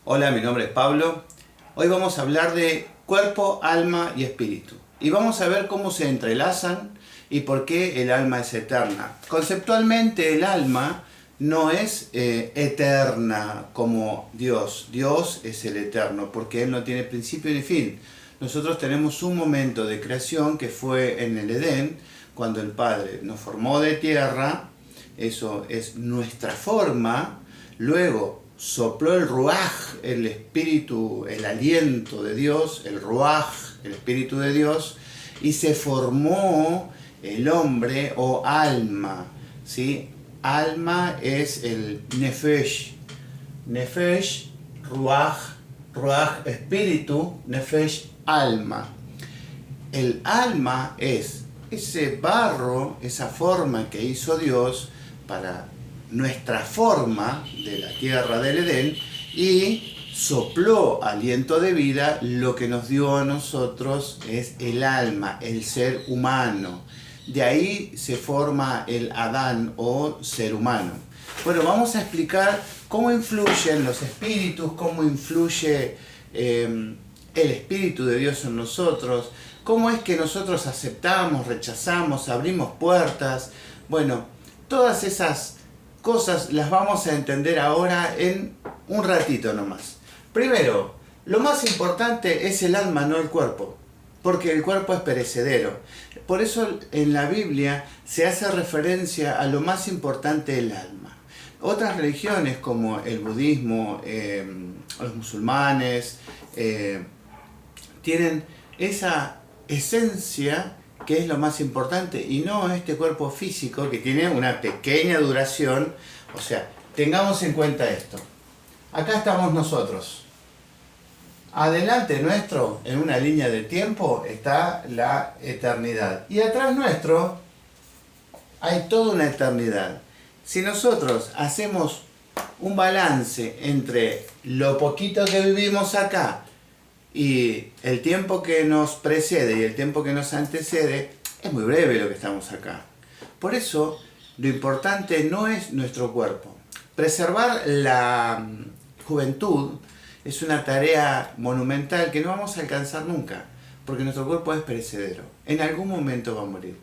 Hola, mi nombre es Pablo. Hoy vamos a hablar de cuerpo, alma y espíritu. Y vamos a ver cómo se entrelazan y por qué el alma es eterna. Conceptualmente el alma no es eterna como Dios. Dios es el eterno porque Él no tiene principio ni fin. Nosotros tenemos un momento de creación que fue en el Edén, cuando el Padre nos formó de tierra. Eso es nuestra forma. Luego sopló el ruaj, el espíritu, el aliento de Dios, el ruaj, el espíritu de Dios, y se formó el hombre o alma, ¿sí? Alma es el nefesh, nefesh, ruaj, ruaj, espíritu, nefesh, alma. El alma es ese barro, esa forma que hizo Dios para nuestra forma de la tierra del Edén, y sopló aliento de vida. Lo que nos dio a nosotros es el alma, el ser humano. De ahí se forma el Adán o ser humano. Bueno, vamos a explicar cómo influyen los espíritus, cómo influye el Espíritu de Dios en nosotros, cómo es que nosotros aceptamos, rechazamos, abrimos puertas. Bueno, todas esas cosas las vamos a entender ahora en un ratito nomás. Primero, lo más importante es el alma, no el cuerpo, porque el cuerpo es perecedero. Por eso en la Biblia se hace referencia a lo más importante del alma. Otras religiones como el budismo, los musulmanes, tienen esa esencia que es lo más importante y no este cuerpo físico que tiene una pequeña duración. O sea, tengamos en cuenta esto. Acá estamos nosotros. Adelante nuestro, en una línea de tiempo, está la eternidad. Y atrás nuestro hay toda una eternidad. Si nosotros hacemos un balance entre lo poquito que vivimos acá y el tiempo que nos precede y el tiempo que nos antecede, es muy breve lo que estamos acá. Por eso, lo importante no es nuestro cuerpo. Preservar la juventud es una tarea monumental que no vamos a alcanzar nunca, porque nuestro cuerpo es perecedero. En algún momento va a morir.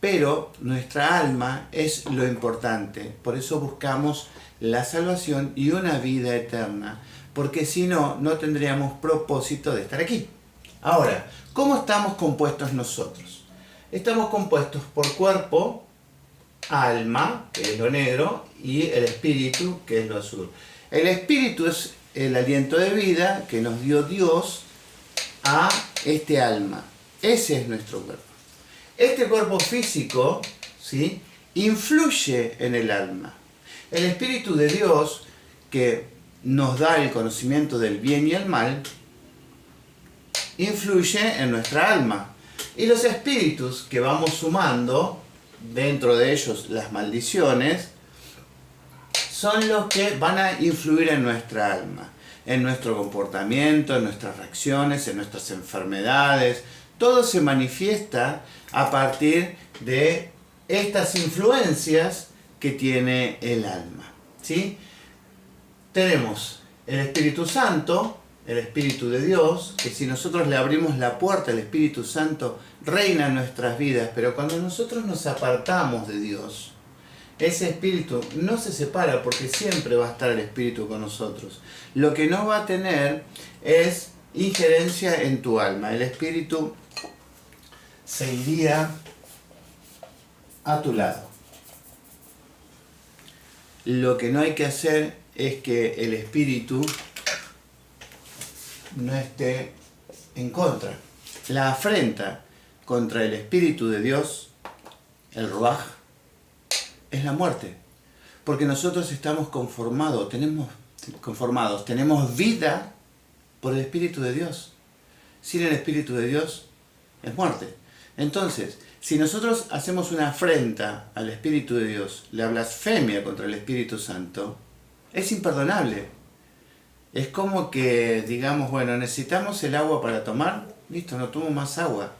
Pero nuestra alma es lo importante. Por eso buscamos la salvación y una vida eterna, porque si no, no tendríamos propósito de estar aquí. Ahora, ¿cómo estamos compuestos nosotros? Estamos compuestos por cuerpo, alma, que es lo negro, y el espíritu, que es lo azul. El espíritu es el aliento de vida que nos dio Dios a este alma. Ese es nuestro cuerpo. Este cuerpo físico, ¿sí?, influye en el alma. El Espíritu de Dios, que nos da el conocimiento del bien y el mal, influye en nuestra alma. Y los espíritus que vamos sumando, dentro de ellos las maldiciones, son los que van a influir en nuestra alma, en nuestro comportamiento, en nuestras reacciones, en nuestras enfermedades. Todo se manifiesta a partir de estas influencias que tiene el alma, ¿sí? Tenemos el Espíritu Santo, el Espíritu de Dios, que si nosotros le abrimos la puerta, el Espíritu Santo reina en nuestras vidas. Pero cuando nosotros nos apartamos de Dios, ese Espíritu no se separa, porque siempre va a estar el Espíritu con nosotros. Lo que no va a tener es injerencia en tu alma. El Espíritu se iría a tu lado. Lo que no hay que hacer es que el Espíritu no esté en contra. La afrenta contra el Espíritu de Dios, el ruaj, es la muerte. Porque nosotros estamos conformados, tenemos vida por el Espíritu de Dios. Sin el Espíritu de Dios es muerte. Entonces, si nosotros hacemos una afrenta al Espíritu de Dios, la blasfemia contra el Espíritu Santo, es imperdonable. Es como que digamos, bueno, necesitamos el agua para tomar, listo, no tomo más agua.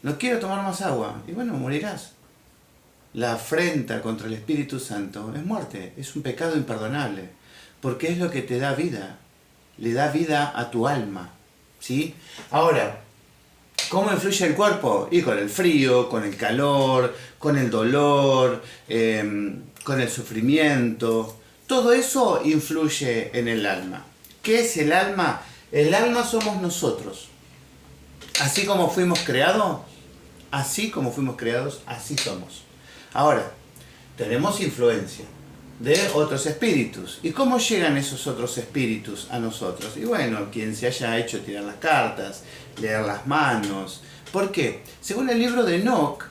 No quiero tomar más agua, y bueno, morirás. La afrenta contra el Espíritu Santo es muerte, es un pecado imperdonable, porque es lo que te da vida. le da vida a tu alma, ¿sí? Ahora, ¿cómo influye el cuerpo? Y con el frío, con el calor, con el dolor, con el sufrimiento. Todo eso influye en el alma. ¿Qué es el alma? El alma somos nosotros. Así como fuimos creados, así somos. Ahora, tenemos influencia de otros espíritus. ¿Y cómo llegan esos otros espíritus a nosotros? Y bueno, quien se haya hecho tirar las cartas, leer las manos. ¿Por qué? Según el libro de Enoch,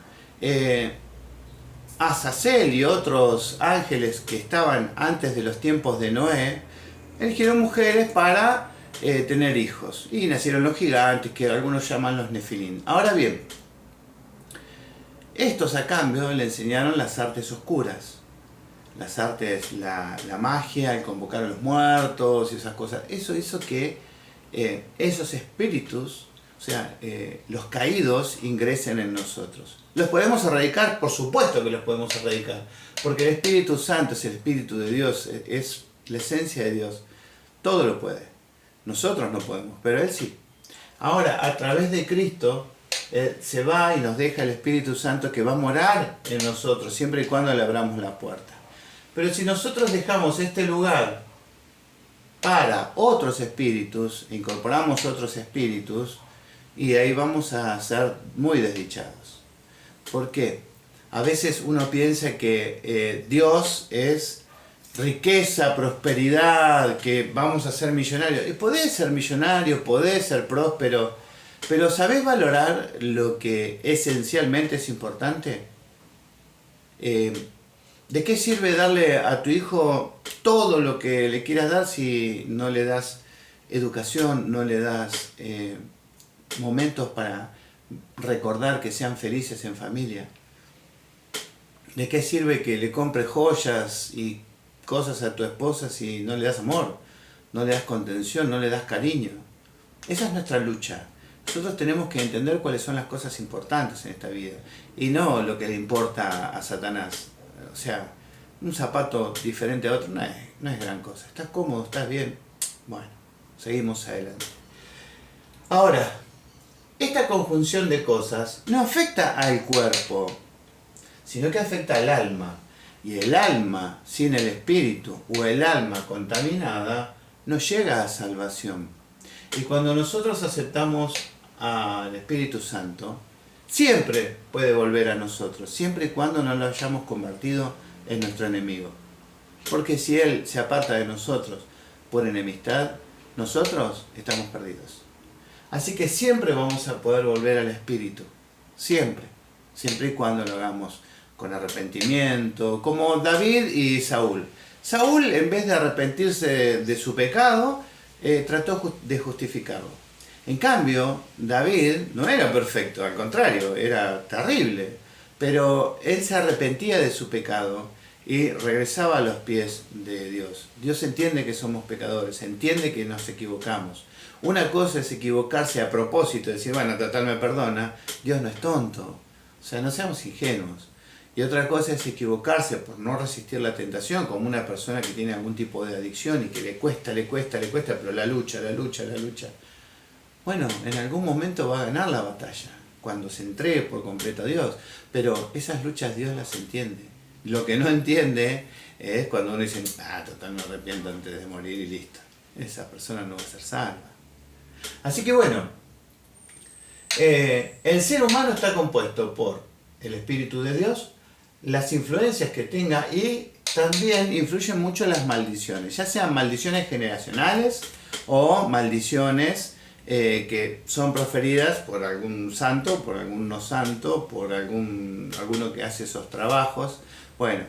Azazel y otros ángeles que estaban antes de los tiempos de Noé, eligieron mujeres para tener hijos. Y nacieron los gigantes, que algunos llaman los Nefilim. Ahora bien, estos a cambio le enseñaron las artes oscuras. Las artes, la magia, el convocar a los muertos y esas cosas. Eso hizo que esos espíritus, o sea, los caídos, ingresen en nosotros. ¿Los podemos erradicar? Por supuesto que los podemos erradicar. Porque el Espíritu Santo es el Espíritu de Dios, es la esencia de Dios. Todo lo puede. Nosotros no podemos, pero Él sí. Ahora, a través de Cristo, se va y nos deja el Espíritu Santo que va a morar en nosotros, siempre y cuando le abramos la puerta. Pero si nosotros dejamos este lugar para otros espíritus, incorporamos otros espíritus, y ahí vamos a ser muy desdichados. ¿Por qué? A veces uno piensa que Dios es riqueza, prosperidad, que vamos a ser millonarios. Y podés ser millonario, podés ser próspero, pero ¿sabés valorar lo que esencialmente es importante? ¿De qué sirve darle a tu hijo todo lo que le quieras dar si no le das educación, no le das momentos para recordar que sean felices en familia? ¿De qué sirve que le compres joyas y cosas a tu esposa si no le das amor, no le das contención, no le das cariño? Esa es nuestra lucha. Nosotros tenemos que entender cuáles son las cosas importantes en esta vida y no lo que le importa a Satanás. O sea, un zapato diferente a otro no es gran cosa. ¿Estás cómodo? ¿Estás bien? Bueno, seguimos adelante. Ahora, esta conjunción de cosas no afecta al cuerpo, sino que afecta al alma. Y el alma sin el espíritu o el alma contaminada no llega a salvación. Y cuando nosotros aceptamos al Espíritu Santo, siempre puede volver a nosotros, siempre y cuando no lo hayamos convertido en nuestro enemigo. Porque si Él se aparta de nosotros por enemistad, nosotros estamos perdidos. Así que siempre vamos a poder volver al Espíritu, siempre y cuando lo hagamos con arrepentimiento, como David y Saúl. Saúl, en vez de arrepentirse de su pecado, trató de justificarlo. En cambio, David no era perfecto, al contrario, era terrible. Pero él se arrepentía de su pecado y regresaba a los pies de Dios. Dios entiende que somos pecadores, entiende que nos equivocamos. Una cosa es equivocarse a propósito, decir, bueno, total me perdona. Dios no es tonto. O sea, no seamos ingenuos. Y otra cosa es equivocarse por no resistir la tentación, como una persona que tiene algún tipo de adicción y que le cuesta, pero la lucha. Bueno, en algún momento va a ganar la batalla, cuando se entregue por completo a Dios. Pero esas luchas Dios las entiende. Lo que no entiende es cuando uno dice, total me arrepiento antes de morir y listo. Esa persona no va a ser salva. Así que bueno, el ser humano está compuesto por el Espíritu de Dios, las influencias que tenga, y también influyen mucho las maldiciones, ya sean maldiciones generacionales o maldiciones que son proferidas por algún santo, por algún no santo, por alguno que hace esos trabajos. Bueno,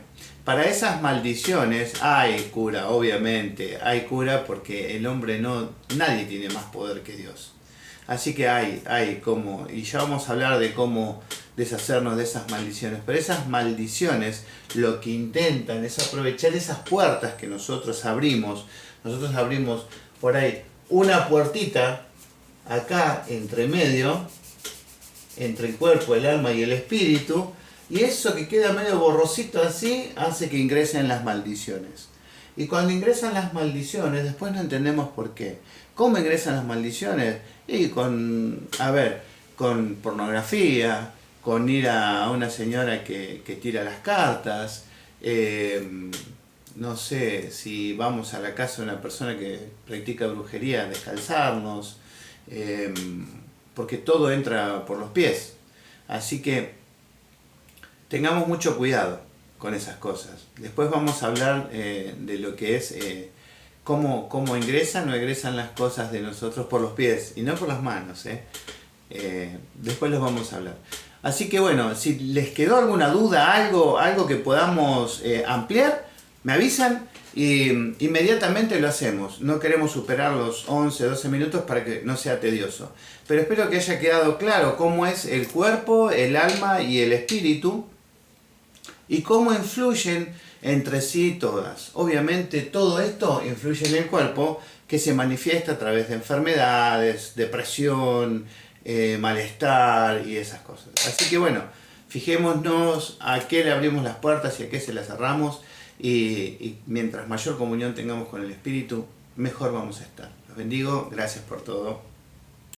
para esas maldiciones hay cura, obviamente, hay cura porque el hombre nadie tiene más poder que Dios. Así que hay cómo, y ya vamos a hablar de cómo deshacernos de esas maldiciones. Pero esas maldiciones lo que intentan es aprovechar esas puertas que nosotros abrimos. Nosotros abrimos por ahí una puertita acá entre medio, entre el cuerpo, el alma y el espíritu, y eso que queda medio borrosito así hace que ingresen las maldiciones. Y cuando ingresan las maldiciones, después no entendemos por qué. ¿Cómo ingresan las maldiciones? Y con pornografía, con ir a una señora que tira las cartas, no sé, si vamos a la casa de una persona que practica brujería, descalzarnos, porque todo entra por los pies. Así que tengamos mucho cuidado con esas cosas. Después vamos a hablar de lo que es cómo ingresan o egresan las cosas de nosotros por los pies y no por las manos. Después los vamos a hablar. Así que bueno, si les quedó alguna duda, algo que podamos ampliar, me avisan y inmediatamente lo hacemos. No queremos superar los 11, 12 minutos para que no sea tedioso. Pero espero que haya quedado claro cómo es el cuerpo, el alma y el espíritu y cómo influyen entre sí todas. Obviamente todo esto influye en el cuerpo, que se manifiesta a través de enfermedades, depresión, malestar y esas cosas. Así que bueno, fijémonos a qué le abrimos las puertas y a qué se las cerramos, y mientras mayor comunión tengamos con el Espíritu, mejor vamos a estar. Los bendigo, gracias por todo.